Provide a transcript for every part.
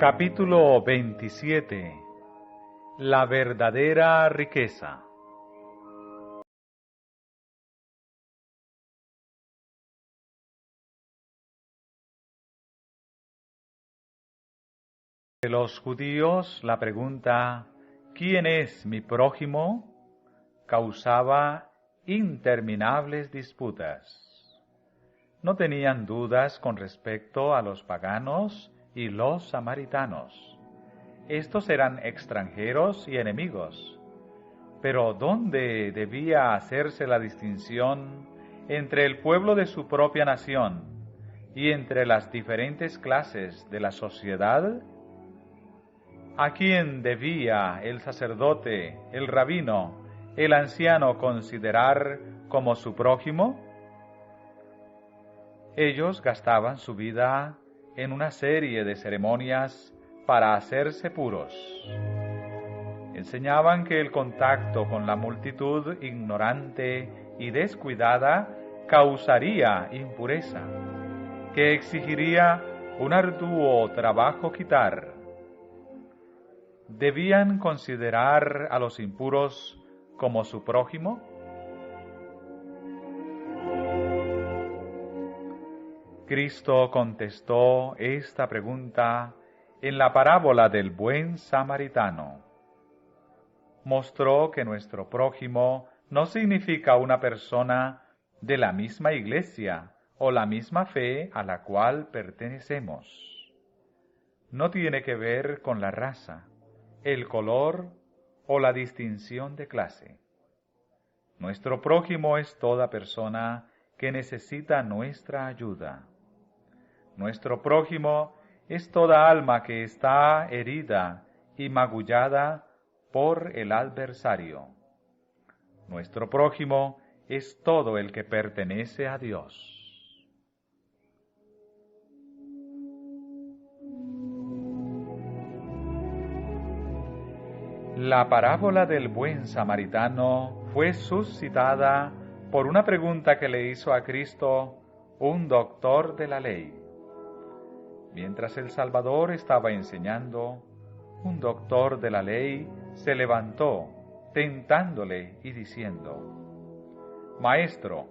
Capítulo 27. La verdadera riqueza. De los judíos, la pregunta ¿quién es mi prójimo?, causaba interminables disputas. No tenían dudas con respecto a los paganos y los samaritanos. Estos eran extranjeros y enemigos. Pero ¿dónde debía hacerse la distinción entre el pueblo de su propia nación y entre las diferentes clases de la sociedad? ¿A quién debía el sacerdote, el rabino, el anciano considerar como su prójimo? Ellos gastaban su vida en una serie de ceremonias para hacerse puros. Enseñaban que el contacto con la multitud ignorante y descuidada causaría impureza, que exigiría un arduo trabajo quitar. ¿Debían considerar a los impuros como su prójimo? Cristo contestó esta pregunta en la parábola del buen samaritano. Mostró que nuestro prójimo no significa una persona de la misma iglesia o la misma fe a la cual pertenecemos. No tiene que ver con la raza, el color o la distinción de clase. Nuestro prójimo es toda persona que necesita nuestra ayuda. Nuestro prójimo es toda alma que está herida y magullada por el adversario. Nuestro prójimo es todo el que pertenece a Dios. La parábola del buen samaritano fue suscitada por una pregunta que le hizo a Cristo un doctor de la ley. Mientras el Salvador estaba enseñando, un doctor de la ley se levantó, tentándole y diciendo: Maestro,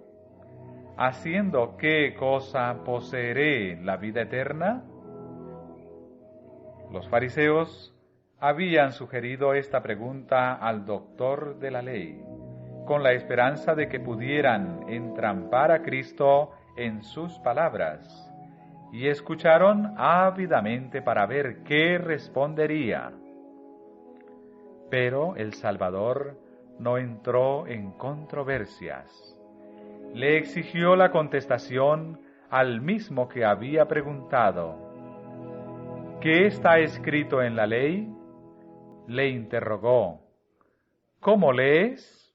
¿haciendo qué cosa poseeré la vida eterna? Los fariseos habían sugerido esta pregunta al doctor de la ley, con la esperanza de que pudieran entrampar a Cristo en sus palabras, y escucharon ávidamente para ver qué respondería. Pero el Salvador no entró en controversias. Le exigió la contestación al mismo que había preguntado. ¿Qué está escrito en la ley? Le interrogó. ¿Cómo lees?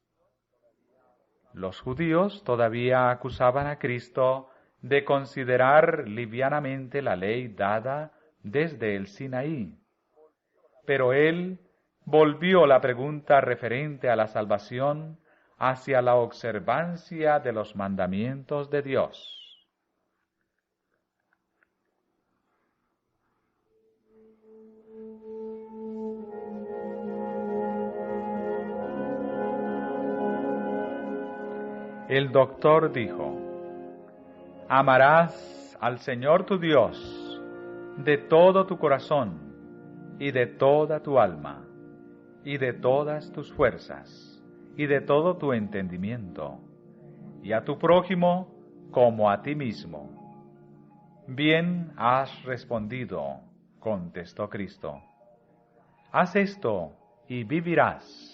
Los judíos todavía acusaban a Cristo de considerar livianamente la ley dada desde el Sinaí. Pero él volvió la pregunta referente a la salvación hacia la observancia de los mandamientos de Dios. El doctor dijo: Amarás al Señor tu Dios de todo tu corazón y de toda tu alma y de todas tus fuerzas y de todo tu entendimiento, y a tu prójimo como a ti mismo. Bien has respondido, contestó Cristo. Haz esto y vivirás.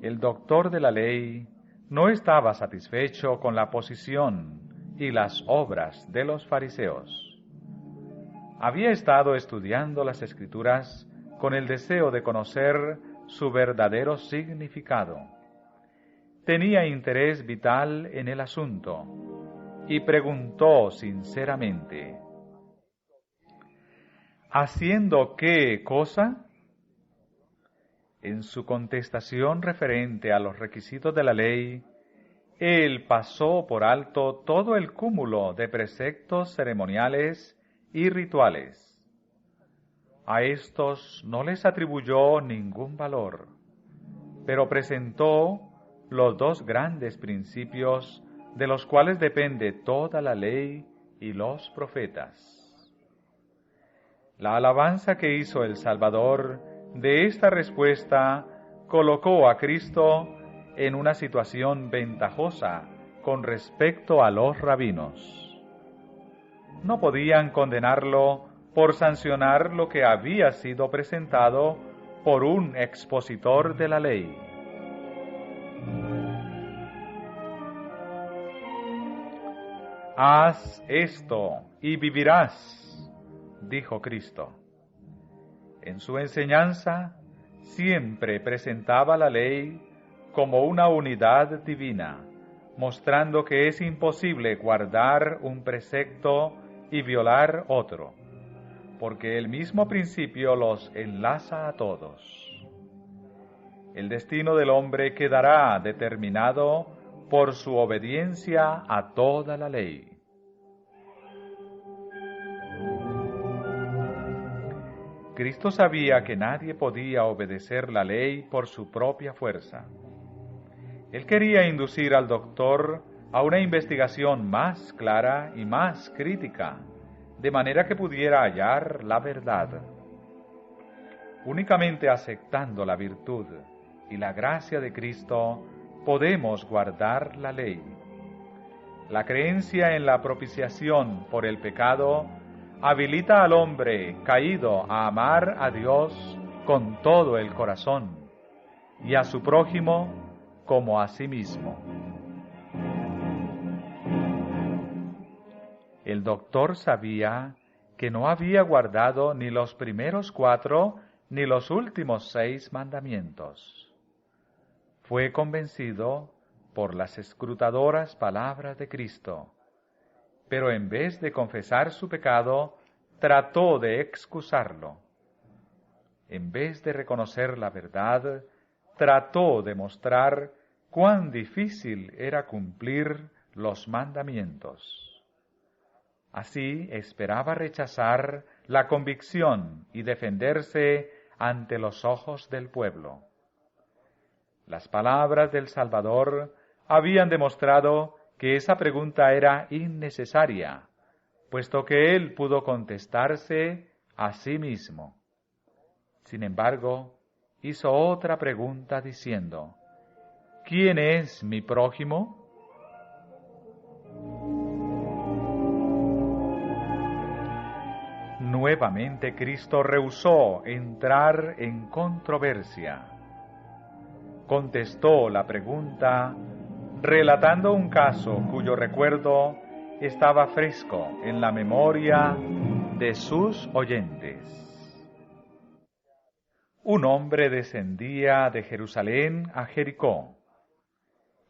El doctor de la ley no estaba satisfecho con la posición y las obras de los fariseos. Había estado estudiando las Escrituras con el deseo de conocer su verdadero significado. Tenía interés vital en el asunto y preguntó sinceramente: ¿haciendo qué cosa? En su contestación referente a los requisitos de la ley, Él pasó por alto todo el cúmulo de preceptos ceremoniales y rituales. A estos no les atribuyó ningún valor, pero presentó los dos grandes principios de los cuales depende toda la ley y los profetas. La alabanza que hizo el Salvador de esta respuesta colocó a Cristo en una situación ventajosa con respecto a los rabinos. No podían condenarlo por sancionar lo que había sido presentado por un expositor de la ley. Haz esto y vivirás, dijo Cristo. En su enseñanza siempre presentaba la ley como una unidad divina, mostrando que es imposible guardar un precepto y violar otro, porque el mismo principio los enlaza a todos. El destino del hombre quedará determinado por su obediencia a toda la ley. Cristo sabía que nadie podía obedecer la ley por su propia fuerza. Él quería inducir al doctor a una investigación más clara y más crítica, de manera que pudiera hallar la verdad. Únicamente aceptando la virtud y la gracia de Cristo, podemos guardar la ley. La creencia en la propiciación por el pecado habilita al hombre caído a amar a Dios con todo el corazón y a su prójimo como a sí mismo. El doctor sabía que no había guardado ni los primeros 4 ni los últimos 6 mandamientos. Fue convencido por las escrutadoras palabras de Cristo, pero en vez de confesar su pecado, trató de excusarlo. En vez de reconocer la verdad, trató de mostrar cuán difícil era cumplir los mandamientos. Así esperaba rechazar la convicción y defenderse ante los ojos del pueblo. Las palabras del Salvador habían demostrado que esa pregunta era innecesaria, puesto que él pudo contestarse a sí mismo. Sin embargo, hizo otra pregunta diciendo: ¿quién es mi prójimo? Nuevamente Cristo rehusó entrar en controversia. Contestó la pregunta relatando un caso cuyo recuerdo estaba fresco en la memoria de sus oyentes. Un hombre descendía de Jerusalén a Jericó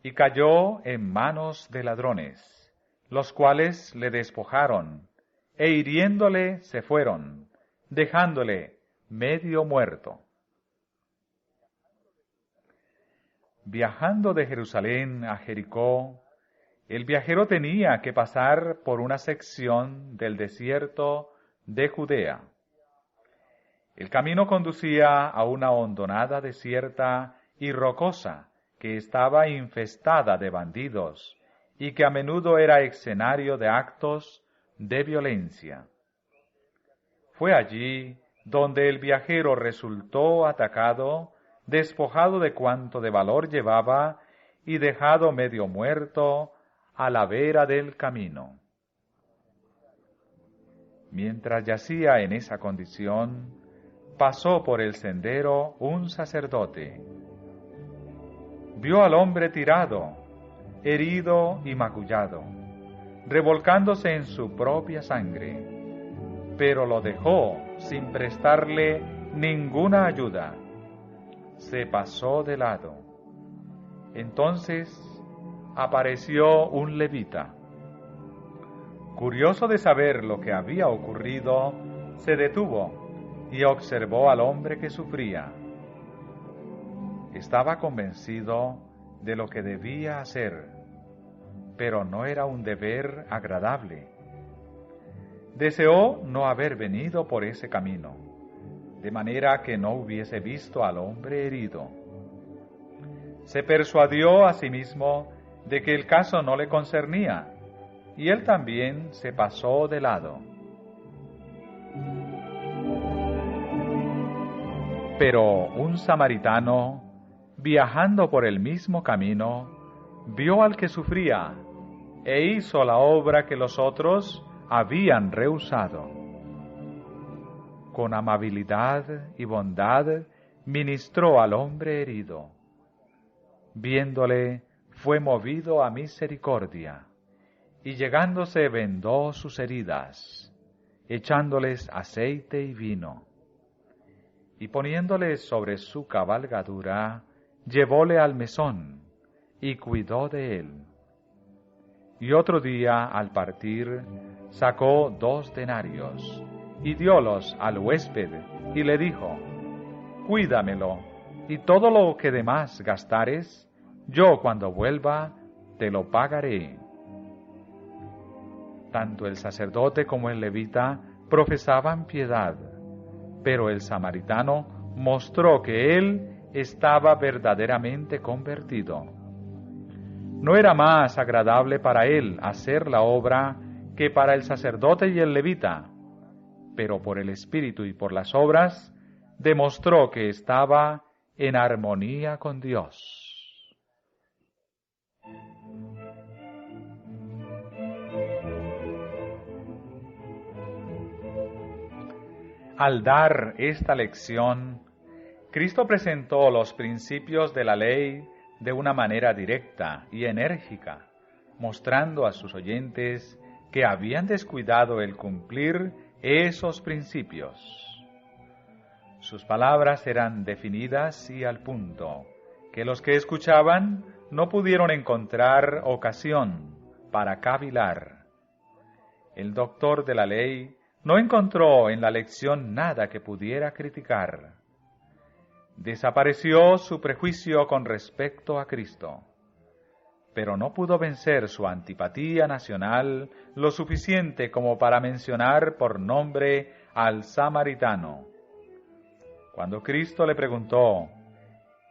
y cayó en manos de ladrones, los cuales le despojaron e hiriéndole se fueron, dejándole medio muerto. Viajando de Jerusalén a Jericó, el viajero tenía que pasar por una sección del desierto de Judea. El camino conducía a una hondonada desierta y rocosa que estaba infestada de bandidos y que a menudo era escenario de actos de violencia. Fue allí donde el viajero resultó atacado, despojado de cuanto de valor llevaba y dejado medio muerto a la vera del camino. Mientras yacía en esa condición, pasó por el sendero un sacerdote. Vio al hombre tirado, herido y magullado, revolcándose en su propia sangre, pero lo dejó sin prestarle ninguna ayuda. Se pasó de lado. Entonces apareció un levita. Curioso de saber lo que había ocurrido, se detuvo y observó al hombre que sufría. Estaba convencido de lo que debía hacer, pero no era un deber agradable. Deseó no haber venido por ese camino, de manera que no hubiese visto al hombre herido. Se persuadió a sí mismo de que el caso no le concernía, y él también se pasó de lado. Pero un samaritano, viajando por el mismo camino, vio al que sufría e hizo la obra que los otros habían rehusado. Con amabilidad y bondad ministró al hombre herido. Viéndole, fue movido a misericordia, y llegándose vendó sus heridas, echándoles aceite y vino. Y poniéndole sobre su cabalgadura, llevóle al mesón, y cuidó de él. Y otro día, al partir, sacó 2 denarios, y diólos al huésped, y le dijo: Cuídamelo, y todo lo que demás gastares, yo cuando vuelva te lo pagaré. Tanto el sacerdote como el levita profesaban piedad, pero el samaritano mostró que él estaba verdaderamente convertido. No era más agradable para él hacer la obra que para el sacerdote y el levita, pero por el Espíritu y por las obras demostró que estaba en armonía con Dios. Al dar esta lección, Cristo presentó los principios de la ley de una manera directa y enérgica, mostrando a sus oyentes que habían descuidado el cumplir esos principios. Sus palabras eran definidas y al punto, que los que escuchaban no pudieron encontrar ocasión para cavilar. El doctor de la ley no encontró en la lección nada que pudiera criticar. Desapareció su prejuicio con respecto a Cristo, pero no pudo vencer su antipatía nacional lo suficiente como para mencionar por nombre al samaritano. Cuando Cristo le preguntó: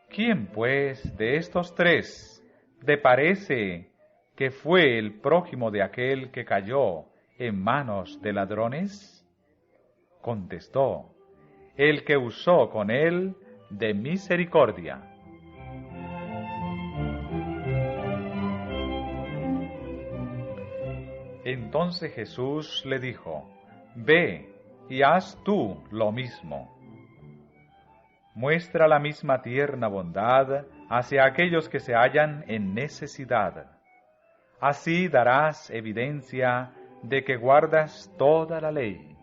¿Quién, pues, de estos 3 te parece que fue el prójimo de aquel que cayó en manos de ladrones? Contestó: el que usó con él de misericordia. Entonces Jesús le dijo: Ve y haz tú lo mismo. Muestra la misma tierna bondad hacia aquellos que se hallan en necesidad. Así darás evidencia de que guardas toda la ley.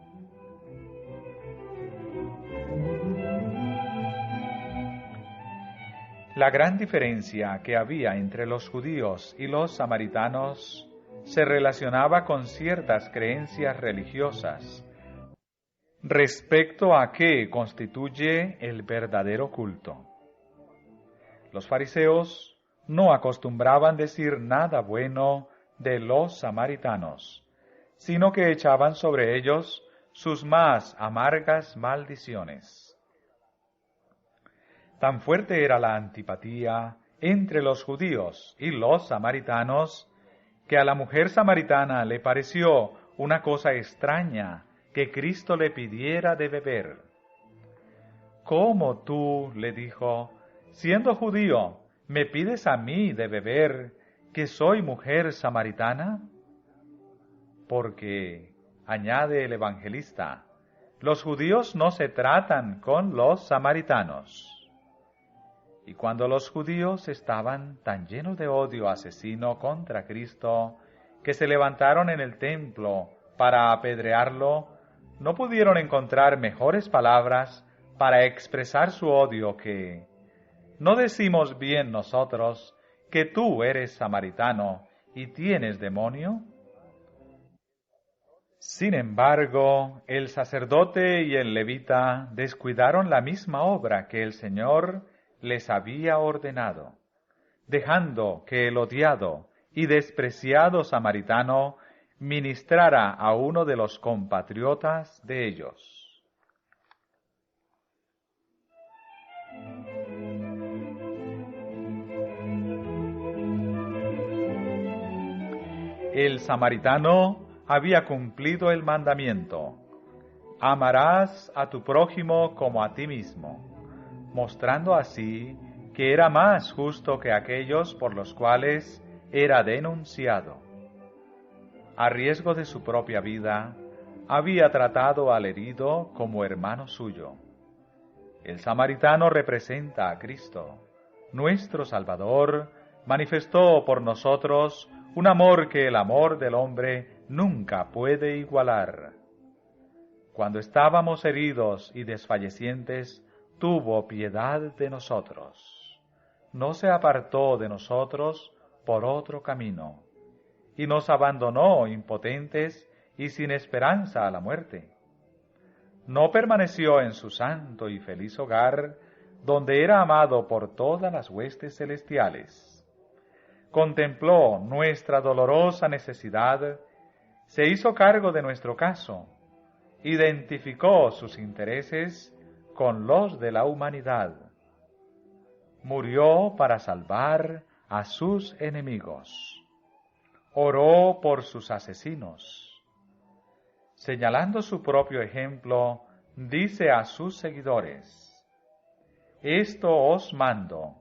La gran diferencia que había entre los judíos y los samaritanos se relacionaba con ciertas creencias religiosas respecto a qué constituye el verdadero culto. Los fariseos no acostumbraban decir nada bueno de los samaritanos, sino que echaban sobre ellos sus más amargas maldiciones. Tan fuerte era la antipatía entre los judíos y los samaritanos, que a la mujer samaritana le pareció una cosa extraña que Cristo le pidiera de beber. ¿Cómo tú, le dijo, siendo judío, me pides a mí de beber, que soy mujer samaritana? Porque, añade el evangelista, los judíos no se tratan con los samaritanos. Y cuando los judíos estaban tan llenos de odio asesino contra Cristo, que se levantaron en el templo para apedrearlo, no pudieron encontrar mejores palabras para expresar su odio que: ¿no decimos bien nosotros que tú eres samaritano y tienes demonio? Sin embargo, el sacerdote y el levita descuidaron la misma obra que el Señor les había ordenado, dejando que el odiado y despreciado samaritano ministrara a uno de los compatriotas de ellos. El samaritano había cumplido el mandamiento: amarás a tu prójimo como a ti mismo, mostrando así que era más justo que aquellos por los cuales era denunciado. A riesgo de su propia vida, había tratado al herido como hermano suyo. El samaritano representa a Cristo. Nuestro Salvador manifestó por nosotros un amor que el amor del hombre nunca puede igualar. Cuando estábamos heridos y desfallecientes, tuvo piedad de nosotros. No se apartó de nosotros por otro camino, y nos abandonó impotentes y sin esperanza a la muerte. No permaneció en su santo y feliz hogar, donde era amado por todas las huestes celestiales. Contempló nuestra dolorosa necesidad, se hizo cargo de nuestro caso, identificó sus intereses con los de la humanidad. Murió para salvar a sus enemigos. Oró por sus asesinos. Señalando su propio ejemplo, dice a sus seguidores: esto os mando,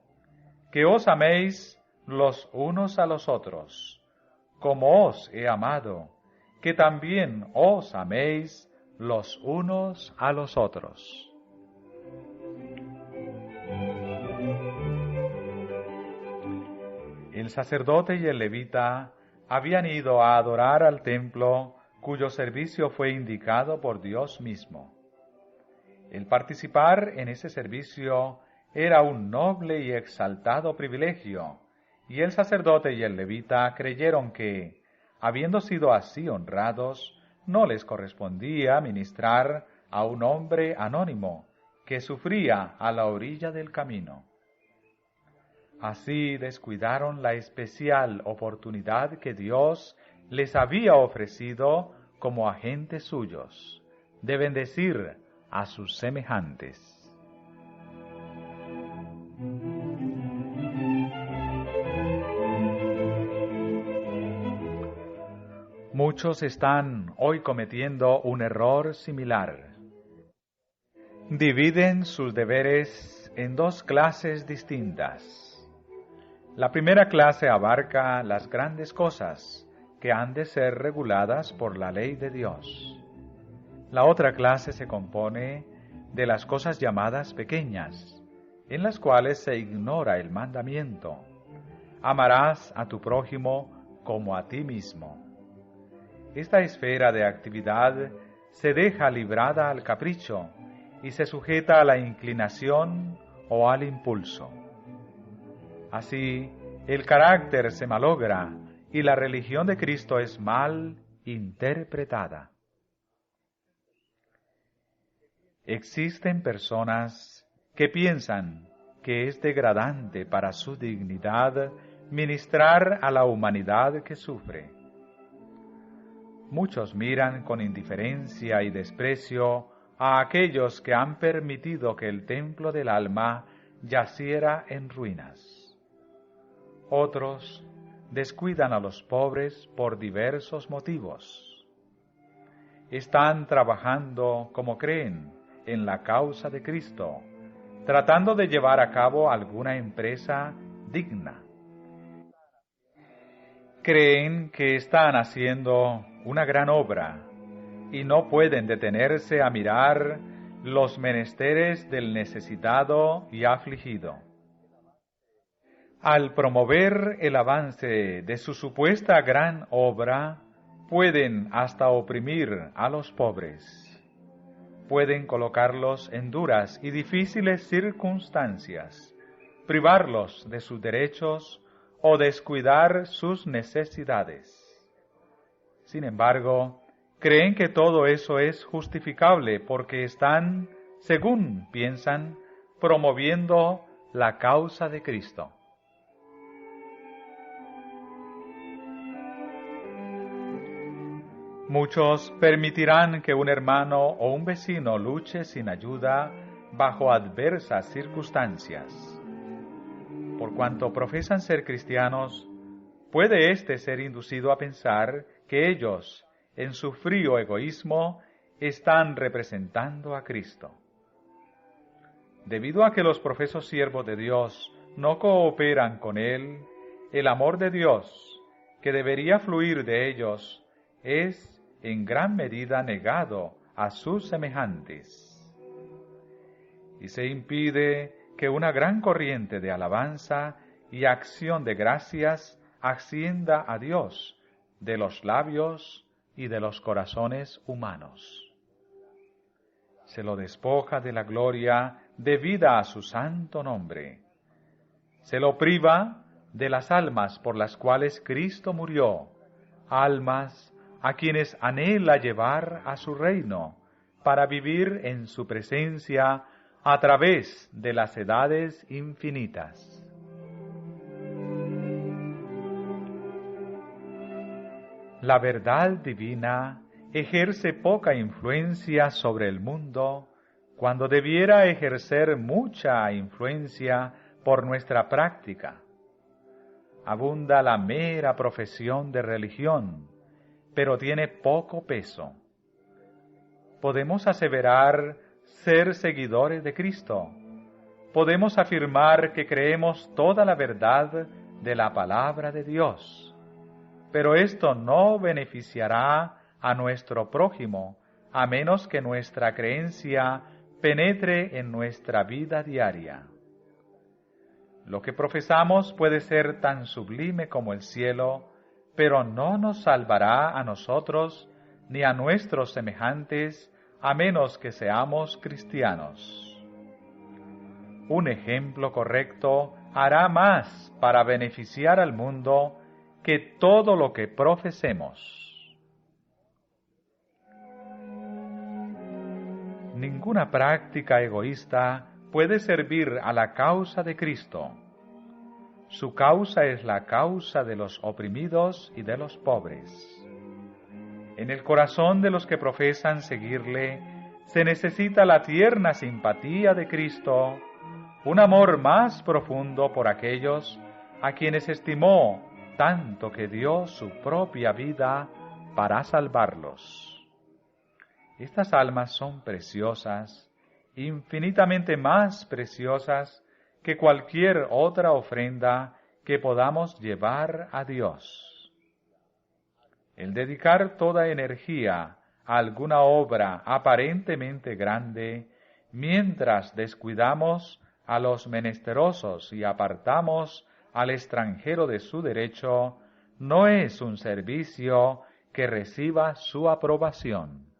que os améis los unos a los otros, como os he amado, que también os améis los unos a los otros. El sacerdote y el levita habían ido a adorar al templo cuyo servicio fue indicado por Dios mismo. El participar en ese servicio era un noble y exaltado privilegio, y el sacerdote y el levita creyeron que, habiendo sido así honrados, no les correspondía ministrar a un hombre anónimo que sufría a la orilla del camino. Así descuidaron la especial oportunidad que Dios les había ofrecido como agentes suyos, de bendecir a sus semejantes. Muchos están hoy cometiendo un error similar. Dividen sus deberes en dos clases distintas. La primera clase abarca las grandes cosas que han de ser reguladas por la ley de Dios. La otra clase se compone de las cosas llamadas pequeñas, en las cuales se ignora el mandamiento: amarás a tu prójimo como a ti mismo. Esta esfera de actividad se deja librada al capricho y se sujeta a la inclinación o al impulso. Así, el carácter se malogra y la religión de Cristo es mal interpretada. Existen personas que piensan que es degradante para su dignidad ministrar a la humanidad que sufre. Muchos miran con indiferencia y desprecio a aquellos que han permitido que el templo del alma yaciera en ruinas. Otros descuidan a los pobres por diversos motivos. Están trabajando, como creen, en la causa de Cristo, tratando de llevar a cabo alguna empresa digna. Creen que están haciendo una gran obra y no pueden detenerse a mirar los menesteres del necesitado y afligido. Al promover el avance de su supuesta gran obra, pueden hasta oprimir a los pobres. Pueden colocarlos en duras y difíciles circunstancias, privarlos de sus derechos o descuidar sus necesidades. Sin embargo, creen que todo eso es justificable porque están, según piensan, promoviendo la causa de Cristo. Muchos permitirán que un hermano o un vecino luche sin ayuda bajo adversas circunstancias. Por cuanto profesan ser cristianos, puede éste ser inducido a pensar que ellos, en su frío egoísmo, están representando a Cristo. Debido a que los profesos siervos de Dios no cooperan con Él, el amor de Dios, que debería fluir de ellos, es en gran medida negado a sus semejantes. Y se impide que una gran corriente de alabanza y acción de gracias ascienda a Dios de los labios y de los corazones humanos. Se lo despoja de la gloria debida a su santo nombre. Se lo priva de las almas por las cuales Cristo murió, almas a quienes anhela llevar a su reino, para vivir en su presencia a través de las edades infinitas. La verdad divina ejerce poca influencia sobre el mundo cuando debiera ejercer mucha influencia por nuestra práctica. Abunda la mera profesión de religión, pero tiene poco peso. Podemos aseverar ser seguidores de Cristo. Podemos afirmar que creemos toda la verdad de la palabra de Dios. Pero esto no beneficiará a nuestro prójimo, a menos que nuestra creencia penetre en nuestra vida diaria. Lo que profesamos puede ser tan sublime como el cielo, pero no nos salvará a nosotros ni a nuestros semejantes, a menos que seamos cristianos. Un ejemplo correcto hará más para beneficiar al mundo que todo lo que profesemos. Ninguna práctica egoísta puede servir a la causa de Cristo. Su causa es la causa de los oprimidos y de los pobres. En el corazón de los que profesan seguirle se necesita la tierna simpatía de Cristo, un amor más profundo por aquellos a quienes estimó tanto que dio su propia vida para salvarlos. Estas almas son preciosas, infinitamente más preciosas que cualquier otra ofrenda que podamos llevar a Dios. El dedicar toda energía a alguna obra aparentemente grande, mientras descuidamos a los menesterosos y apartamos al extranjero de su derecho, no es un servicio que reciba su aprobación.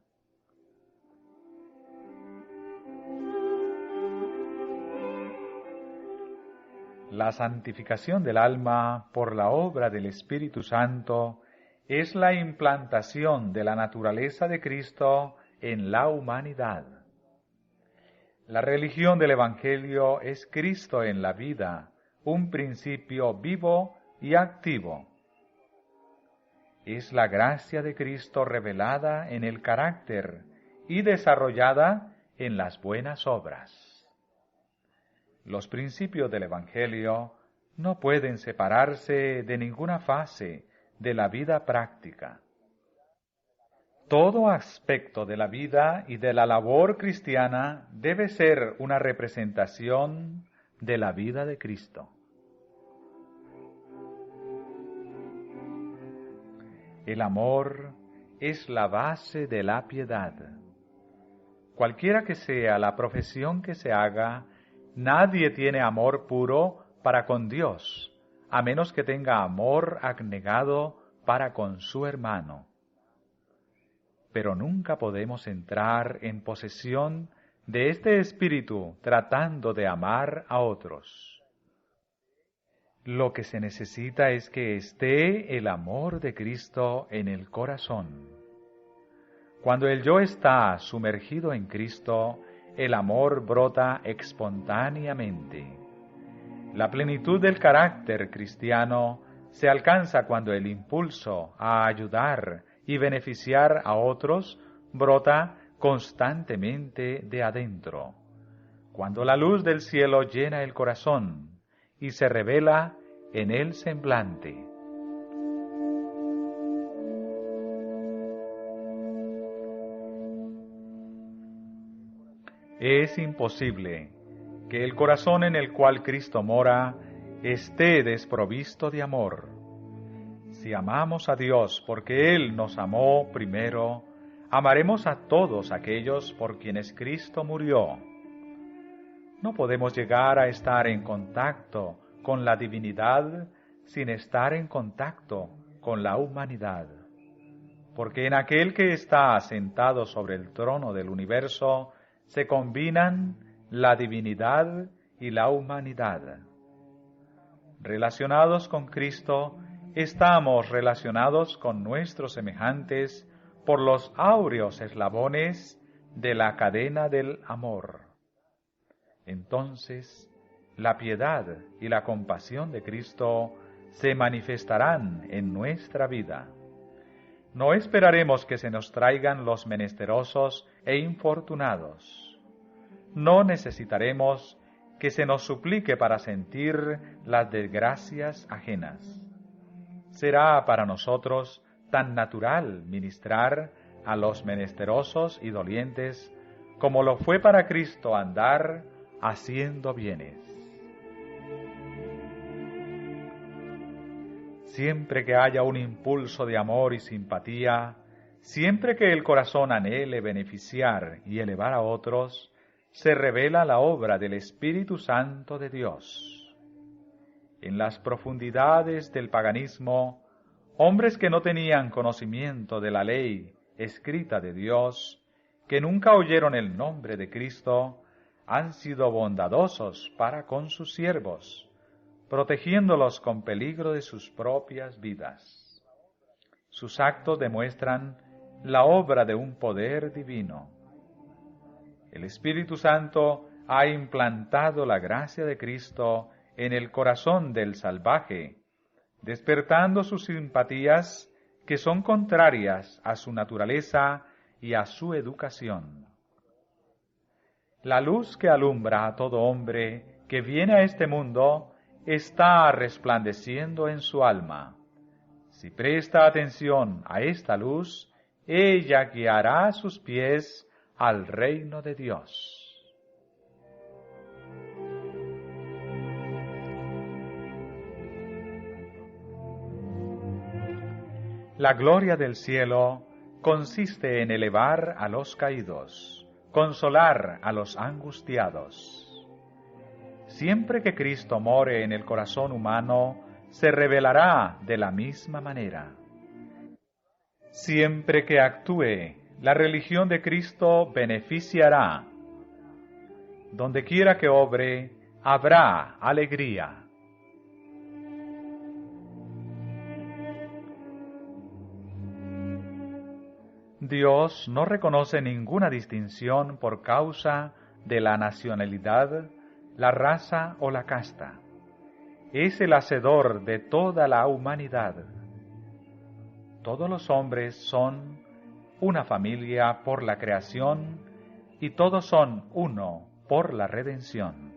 La santificación del alma por la obra del Espíritu Santo es la implantación de la naturaleza de Cristo en la humanidad. La religión del Evangelio es Cristo en la vida, un principio vivo y activo. Es la gracia de Cristo revelada en el carácter y desarrollada en las buenas obras. Los principios del Evangelio no pueden separarse de ninguna fase de la vida práctica. Todo aspecto de la vida y de la labor cristiana debe ser una representación de la vida de Cristo. El amor es la base de la piedad. Cualquiera que sea la profesión que se haga, nadie tiene amor puro para con Dios, a menos que tenga amor abnegado para con su hermano. Pero nunca podemos entrar en posesión de este espíritu tratando de amar a otros. Lo que se necesita es que esté el amor de Cristo en el corazón. Cuando el yo está sumergido en Cristo, el amor brota espontáneamente. La plenitud del carácter cristiano se alcanza cuando el impulso a ayudar y beneficiar a otros brota constantemente de adentro, cuando la luz del cielo llena el corazón y se revela en el semblante. Es imposible que el corazón en el cual Cristo mora esté desprovisto de amor. Si amamos a Dios porque Él nos amó primero, amaremos a todos aquellos por quienes Cristo murió. No podemos llegar a estar en contacto con la divinidad sin estar en contacto con la humanidad, porque en aquel que está sentado sobre el trono del universo se combinan la divinidad y la humanidad. Relacionados con Cristo, estamos relacionados con nuestros semejantes por los áureos eslabones de la cadena del amor. Entonces, la piedad y la compasión de Cristo se manifestarán en nuestra vida. No esperaremos que se nos traigan los menesterosos e infortunados. No necesitaremos que se nos suplique para sentir las desgracias ajenas. Será para nosotros tan natural ministrar a los menesterosos y dolientes como lo fue para Cristo andar haciendo bienes. Siempre que haya un impulso de amor y simpatía, siempre que el corazón anhele beneficiar y elevar a otros, se revela la obra del Espíritu Santo de Dios. En las profundidades del paganismo, hombres que no tenían conocimiento de la ley escrita de Dios, que nunca oyeron el nombre de Cristo, han sido bondadosos para con sus siervos, protegiéndolos con peligro de sus propias vidas. Sus actos demuestran la obra de un poder divino. El Espíritu Santo ha implantado la gracia de Cristo en el corazón del salvaje, despertando sus simpatías que son contrarias a su naturaleza y a su educación. La luz que alumbra a todo hombre que viene a este mundo está resplandeciendo en su alma. Si presta atención a esta luz, ella guiará sus pies al reino de Dios. La gloria del cielo consiste en elevar a los caídos, consolar a los angustiados. Siempre que Cristo more en el corazón humano, se revelará de la misma manera. Siempre que actúe, la religión de Cristo beneficiará. Donde quiera que obre, habrá alegría. Dios no reconoce ninguna distinción por causa de la nacionalidad, la raza o la casta. Es el hacedor de toda la humanidad. Todos los hombres son una familia por la creación y todos son uno por la redención.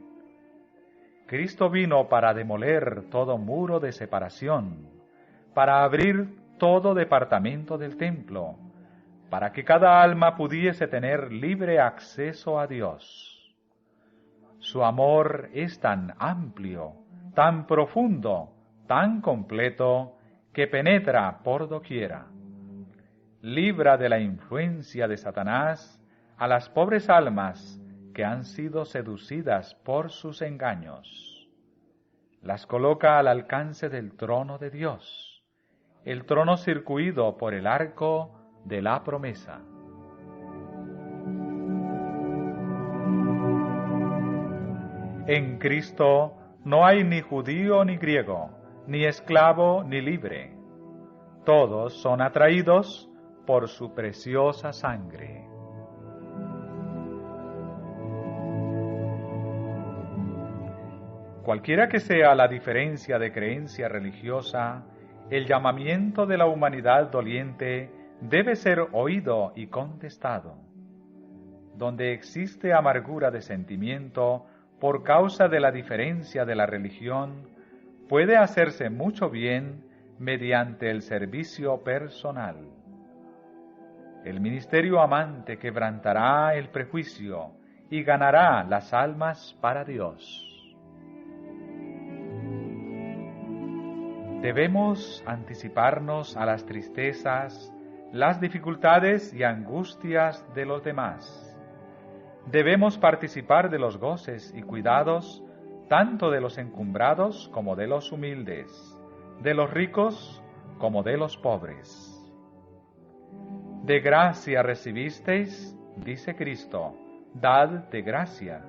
Cristo vino para demoler todo muro de separación, para abrir todo departamento del templo, para que cada alma pudiese tener libre acceso a Dios. Su amor es tan amplio, tan profundo, tan completo, que penetra por doquiera. Libra de la influencia de Satanás a las pobres almas que han sido seducidas por sus engaños. Las coloca al alcance del trono de Dios, el trono circuido por el arco de la promesa. En Cristo no hay ni judío ni griego, ni esclavo ni libre. Todos son atraídos por su preciosa sangre. Cualquiera que sea la diferencia de creencia religiosa, el llamamiento de la humanidad doliente debe ser oído y contestado. Donde existe amargura de sentimiento por causa de la diferencia de la religión, puede hacerse mucho bien mediante el servicio personal. El ministerio amante quebrantará el prejuicio y ganará las almas para Dios. Debemos anticiparnos a las tristezas, las dificultades y angustias de los demás. Debemos participar de los goces y cuidados tanto de los encumbrados como de los humildes, de los ricos como de los pobres. De gracia recibisteis, dice Cristo, dad de gracia.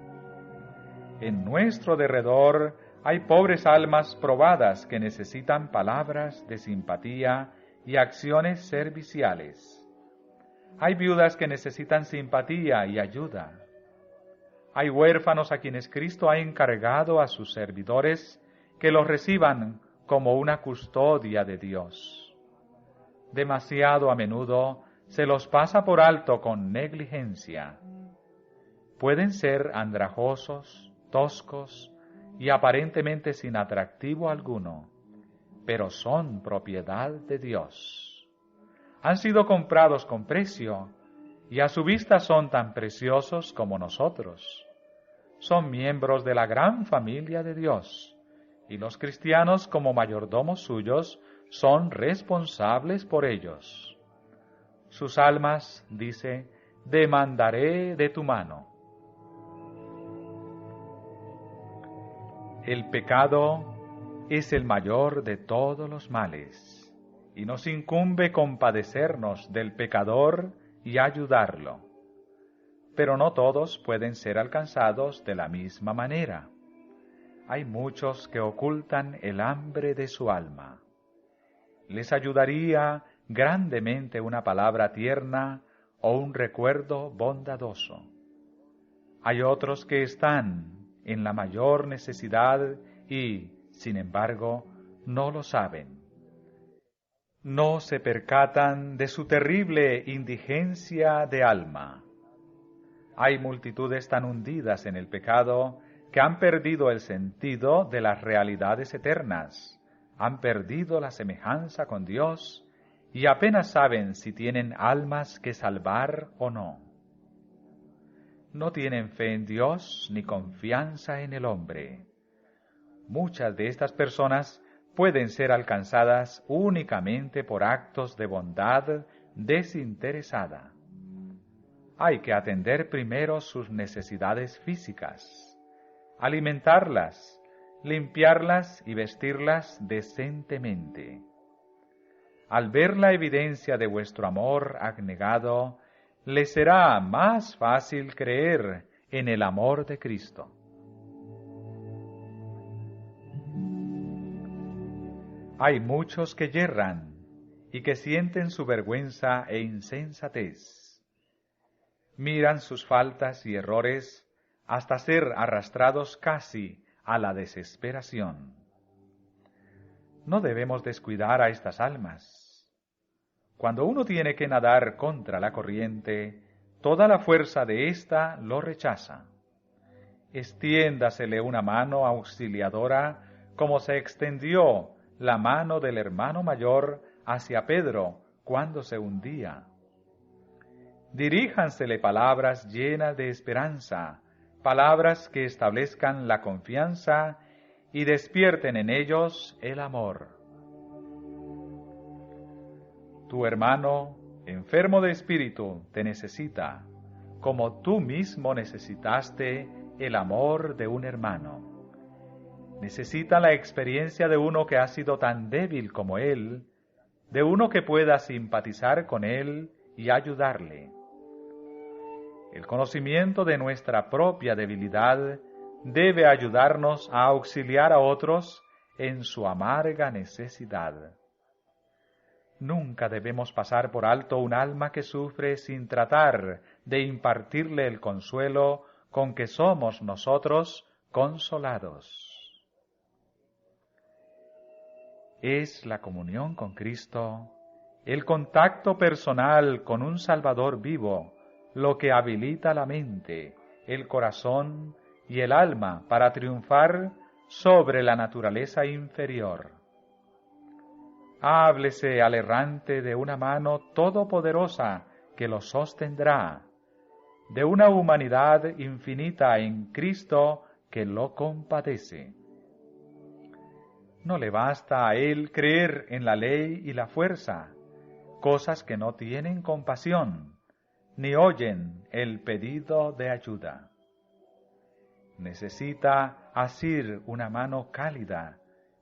En nuestro derredor hay pobres almas probadas que necesitan palabras de simpatía y acciones serviciales. Hay viudas que necesitan simpatía y ayuda. Hay huérfanos a quienes Cristo ha encargado a sus servidores que los reciban como una custodia de Dios. Demasiado a menudo se los pasa por alto con negligencia. Pueden ser andrajosos, toscos y aparentemente sin atractivo alguno, pero son propiedad de Dios. Han sido comprados con precio y a su vista son tan preciosos como nosotros. Son miembros de la gran familia de Dios, y los cristianos como mayordomos suyos son responsables por ellos. Sus almas, dice, demandaré de tu mano. El pecado es el mayor de todos los males, y nos incumbe compadecernos del pecador y ayudarlo. Pero no todos pueden ser alcanzados de la misma manera. Hay muchos que ocultan el hambre de su alma. Les ayudaría grandemente una palabra tierna o un recuerdo bondadoso. Hay otros que están en la mayor necesidad y, sin embargo, no lo saben. No se percatan de su terrible indigencia de alma. Hay multitudes tan hundidas en el pecado que han perdido el sentido de las realidades eternas, han perdido la semejanza con Dios y apenas saben si tienen almas que salvar o no. No tienen fe en Dios ni confianza en el hombre. Muchas de estas personas pueden ser alcanzadas únicamente por actos de bondad desinteresada. Hay que atender primero sus necesidades físicas, alimentarlas, limpiarlas y vestirlas decentemente. Al ver la evidencia de vuestro amor abnegado, les será más fácil creer en el amor de Cristo. Hay muchos que yerran y que sienten su vergüenza e insensatez. Miran sus faltas y errores hasta ser arrastrados casi a la desesperación. No debemos descuidar a estas almas. Cuando uno tiene que nadar contra la corriente, toda la fuerza de ésta lo rechaza. Extiéndasele una mano auxiliadora como se extendió la mano del hermano mayor hacia Pedro cuando se hundía. Diríjansele palabras llenas de esperanza, palabras que establezcan la confianza y despierten en ellos el amor. Tu hermano, enfermo de espíritu, te necesita, como tú mismo necesitaste el amor de un hermano. Necesita la experiencia de uno que ha sido tan débil como él, de uno que pueda simpatizar con él y ayudarle. El conocimiento de nuestra propia debilidad debe ayudarnos a auxiliar a otros en su amarga necesidad. Nunca debemos pasar por alto un alma que sufre sin tratar de impartirle el consuelo con que somos nosotros consolados. Es la comunión con Cristo el contacto personal con un Salvador vivo, lo que habilita la mente, el corazón y el alma para triunfar sobre la naturaleza inferior. Háblese al errante de una mano todopoderosa que lo sostendrá, de una humanidad infinita en Cristo que lo compadece. No le basta a él creer en la ley y la fuerza, cosas que no tienen compasión, ni oyen el pedido de ayuda. Necesita asir una mano cálida,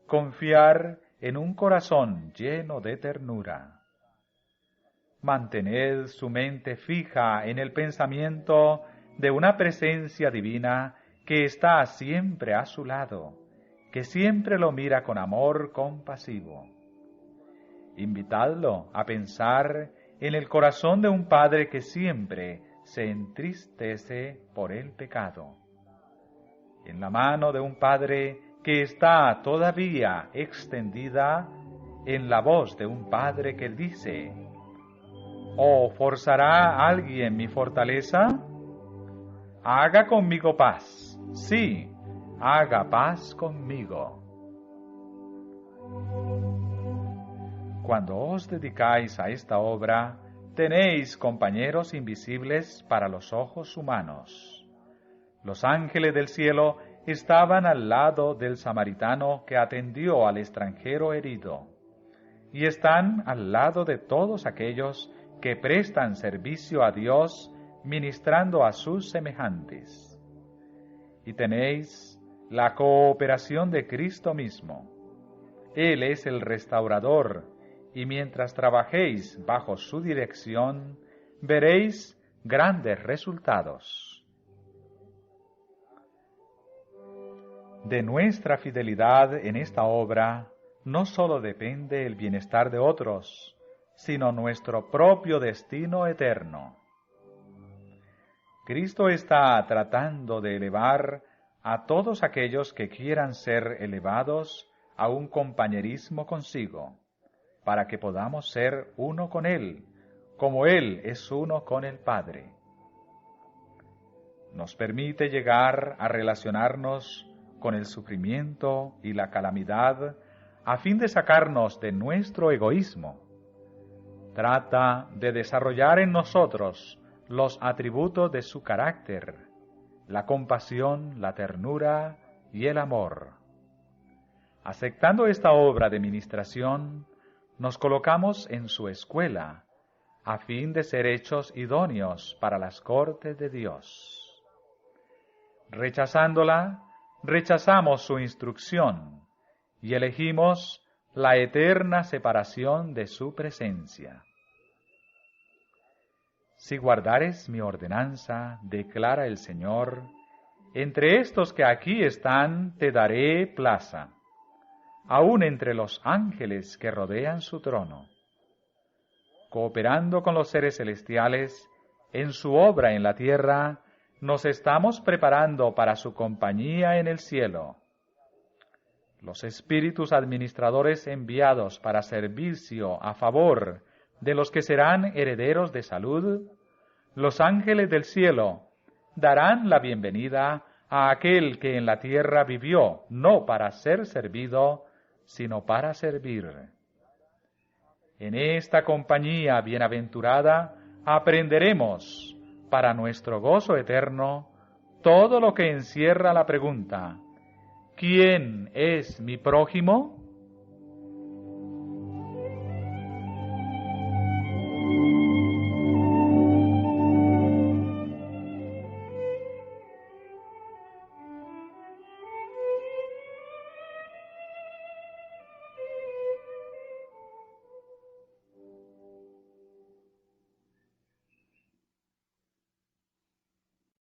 confiar en un corazón lleno de ternura. Mantened su mente fija en el pensamiento de una presencia divina que está siempre a su lado, que siempre lo mira con amor compasivo. Invitadlo a pensar en el corazón de un Padre que siempre se entristece por el pecado, en la mano de un Padre que está todavía extendida, en la voz de un Padre que dice: ¿O forzará alguien mi fortaleza? Haga conmigo paz, sí, haga paz conmigo. Cuando os dedicáis a esta obra, tenéis compañeros invisibles para los ojos humanos. Los ángeles del cielo estaban al lado del samaritano que atendió al extranjero herido, y están al lado de todos aquellos que prestan servicio a Dios ministrando a sus semejantes. Y tenéis la cooperación de Cristo mismo. Él es el restaurador, y mientras trabajéis bajo su dirección, veréis grandes resultados. De nuestra fidelidad en esta obra no sólo depende el bienestar de otros, sino nuestro propio destino eterno. Cristo está tratando de elevar a todos aquellos que quieran ser elevados a un compañerismo consigo, para que podamos ser uno con Él, como Él es uno con el Padre. Nos permite llegar a relacionarnos con el sufrimiento y la calamidad a fin de sacarnos de nuestro egoísmo. Trata de desarrollar en nosotros los atributos de su carácter, la compasión, la ternura y el amor. Aceptando esta obra de ministración, nos colocamos en su escuela, a fin de ser hechos idóneos para las cortes de Dios. Rechazándola, rechazamos su instrucción y elegimos la eterna separación de su presencia. Si guardares mi ordenanza, declara el Señor, entre estos que aquí están te daré plaza, aun entre los ángeles que rodean su trono. Cooperando con los seres celestiales en su obra en la tierra, nos estamos preparando para su compañía en el cielo. Los espíritus administradores enviados para servicio a favor de los que serán herederos de salud, los ángeles del cielo darán la bienvenida a aquel que en la tierra vivió no para ser servido, sino para servir. En esta compañía bienaventurada aprenderemos, para nuestro gozo eterno, todo lo que encierra la pregunta: ¿quién es mi prójimo?